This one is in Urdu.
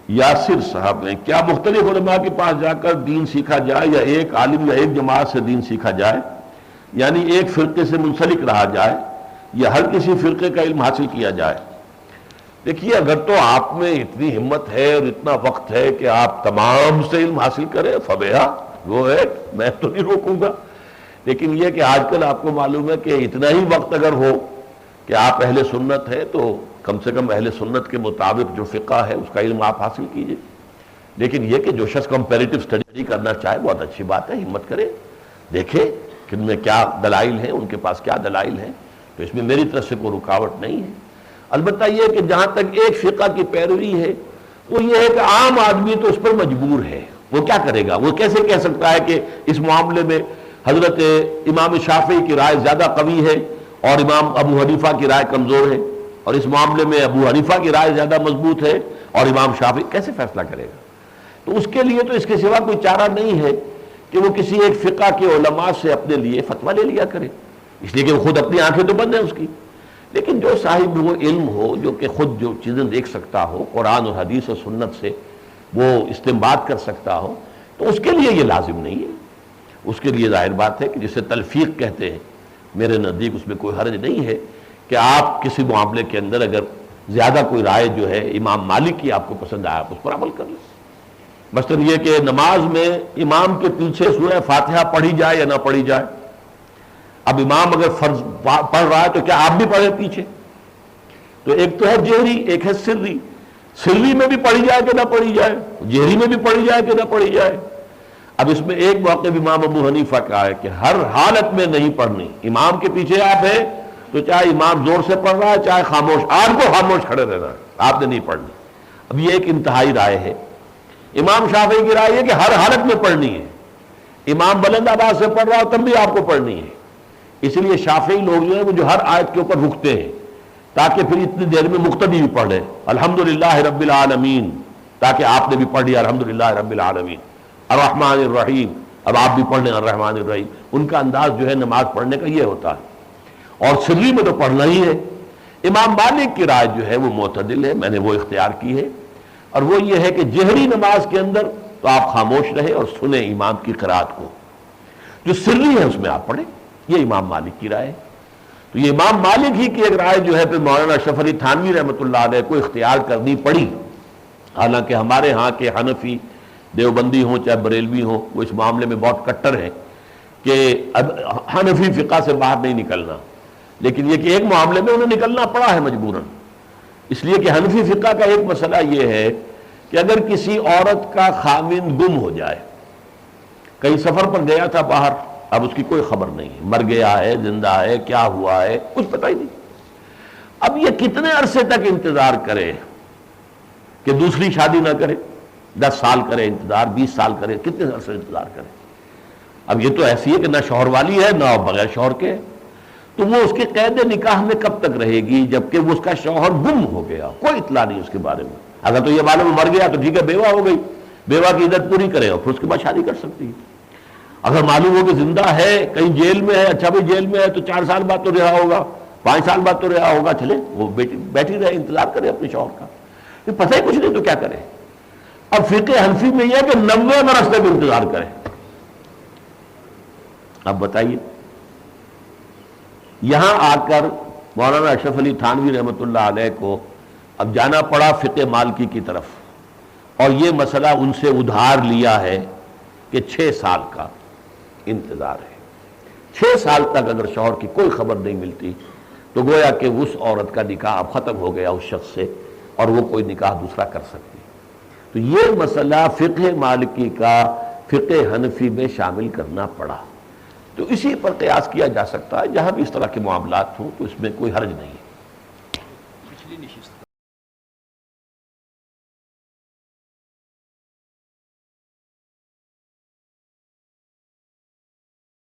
یاسر صاحب ہیں، کیا مختلف علماء کے پاس جا کر دین سیکھا جائے یا ایک عالم یا ایک جماعت سے دین سیکھا جائے، یعنی ایک فرقے سے منسلک رہا جائے یا ہر کسی فرقے کا علم حاصل کیا جائے؟ دیکھیے، اگر تو آپ میں اتنی ہمت ہے اور اتنا وقت ہے کہ آپ تمام سے علم حاصل کریں فبیہا، وہ ہے، میں تو نہیں روکوں گا. لیکن یہ کہ آج کل آپ کو معلوم ہے کہ اتنا ہی وقت اگر ہو کہ آپ اہل سنت ہے تو کم سے کم اہل سنت کے مطابق جو فقہ ہے اس کا علم آپ حاصل کیجئے. لیکن یہ کہ جو شخص کمپیریٹو اسٹڈی کرنا چاہے بہت اچھی بات ہے، ہمت کرے، دیکھے کہ ان میں کیا دلائل ہیں، ان کے پاس کیا دلائل ہیں. تو اس میں میری طرف سے کوئی رکاوٹ نہیں ہے. البتہ یہ کہ جہاں تک ایک فقہ کی پیروی ہے وہ یہ ہے کہ عام آدمی تو اس پر مجبور ہے، وہ کیا کرے گا؟ وہ کیسے کہہ سکتا ہے کہ اس معاملے میں حضرت امام شافعی کی رائے زیادہ قوی ہے اور امام ابو حنیفہ کی رائے کمزور ہے، اور اس معاملے میں ابو حنیفہ کی رائے زیادہ مضبوط ہے اور امام شافعی؟ کیسے فیصلہ کرے گا؟ تو اس کے لیے تو اس کے سوا کوئی چارہ نہیں ہے کہ وہ کسی ایک فقہ کے علماء سے اپنے لیے فتویٰ لے لیا کرے، اس لیے کہ وہ خود اپنی آنکھیں تو بند ہیں اس کی. لیکن جو صاحب وہ علم ہو، جو کہ خود جو چیزیں دیکھ سکتا ہو، قرآن اور حدیث اور سنت سے وہ استنباط کر سکتا ہو، تو اس کے لیے یہ لازم نہیں ہے. اس کے لیے ظاہر بات ہے کہ جسے تلفیق کہتے ہیں، میرے نزدیک اس میں کوئی حرج نہیں ہے کہ آپ کسی معاملے کے اندر اگر زیادہ کوئی رائے جو ہے امام مالک کی آپ کو پسند آیا، آپ اس پر عمل کر لیں. مثلا یہ کہ نماز میں امام کے پیچھے سورہ فاتحہ پڑھی جائے یا نہ پڑھی جائے. اب امام اگر فرض پڑھ رہا ہے تو کیا آپ بھی پڑھیں پیچھے؟ تو ایک تو ہے جہری، ایک ہے سری. سری میں بھی پڑھی جائے کہ نہ پڑھی جائے، جہری میں بھی پڑھی جائے کہ نہ پڑھی جائے. اب اس میں ایک موقف امام ابو حنیفہ کا ہے کہ ہر حالت میں نہیں پڑھنی. امام کے پیچھے آپ ہیں تو چاہے امام زور سے پڑھ رہا ہے چاہے خاموش، آپ کو خاموش کھڑے رہنا ہے، آپ نے نہیں پڑھنی. اب یہ ایک انتہائی رائے ہے. امام شافعی کی رائے ہے کہ ہر حالت میں پڑھنی ہے. امام بلند آواز سے پڑھ رہا ہو تب بھی آپ کو پڑھنی ہے. اس لیے شافعی لوگ جو ہیں وہ جو ہر آیت کے اوپر رکتے ہیں تاکہ پھر اتنی دیر میں مقتدی بھی پڑھ لے الحمدللہ رب العالمین، تاکہ آپ نے بھی پڑھ لیا الحمدللہ رب العالمین الرحمن الرحیم، اب آپ بھی پڑھ لیں الرحمن الرحیم. ان کا انداز جو ہے نماز پڑھنے کا یہ ہوتا ہے، اور سری میں تو پڑھنا ہی ہے. امام مالک کی رائے جو ہے وہ معتدل ہے، میں نے وہ اختیار کی ہے، اور وہ یہ ہے کہ جہری نماز کے اندر تو آپ خاموش رہیں اور سنیں امام کی قرات کو، جو سری ہے اس میں آپ پڑھیں. یہ امام مالک کی رائے ہے. تو یہ امام مالک ہی کی ایک رائے جو ہے پھر مولانا اشرف علی تھانوی رحمۃ اللہ علیہ کو اختیار کرنی پڑی. حالانکہ ہمارے ہاں کے حنفی دیوبندی ہوں چاہے بریلوی ہوں وہ اس معاملے میں بہت کٹر ہیں کہ حنفی فقہ سے باہر نہیں نکلنا. لیکن یہ کہ ایک معاملے میں انہیں نکلنا پڑا ہے مجبوراً، اس لیے کہ حنفی فقہ کا ایک مسئلہ یہ ہے کہ اگر کسی عورت کا خاوند گم ہو جائے، کہیں سفر پر گیا تھا باہر، اب اس کی کوئی خبر نہیں، مر گیا ہے زندہ ہے کیا ہوا ہے کچھ پتہ ہی نہیں. اب یہ کتنے عرصے تک انتظار کرے کہ دوسری شادی نہ کرے؟ 10 سال کرے انتظار، 20 سال کرے، کتنے عرصے انتظار کرے؟ اب یہ تو ایسی ہے کہ نہ شوہر والی ہے نہ بغیر شوہر کے، تو وہ اس کے قید نکاح میں کب تک رہے گی جبکہ وہ اس کا شوہر گم ہو گیا، کوئی اطلاع نہیں اس کے بارے میں. اگر تو یہ معلوم مر گیا تو ٹھیک ہے بیوہ ہو گئی، بیوہ کی عدت پوری کرے اور پھر اس کے بعد شادی کر سکتی ہے. اگر معلوم ہو کہ زندہ ہے کہیں جیل میں ہے، اچھا بھائی جیل میں ہے تو 4 سال بعد تو رہا ہوگا، 5 سال بعد تو رہا ہوگا، چلے وہ بیٹھی رہے انتظار کرے اپنے شوہر کا. پتہ ہی کچھ نہیں تو کیا کرے؟ اب فقہ حنفی میں یہ ہے کہ 90 برس تک انتظار کرے. اب بتائیے، یہاں آ کر مولانا اشرف علی تھانوی رحمۃ اللہ علیہ کو اب جانا پڑا فقہ مالکی کی طرف، اور یہ مسئلہ ان سے ادھار لیا ہے کہ 6 سال کا انتظار ہے. 6 سال تک اگر شوہر کی کوئی خبر نہیں ملتی تو گویا کہ اس عورت کا نکاح اب ختم ہو گیا اس شخص سے، اور وہ کوئی نکاح دوسرا کر سکتی. تو یہ مسئلہ فقہ مالکی کا فقہ حنفی میں شامل کرنا پڑا. تو اسی پر قیاس کیا جا سکتا ہے، جہاں بھی اس طرح کے معاملات ہوں تو اس میں کوئی حرج نہیں ہے. پچھلی نشست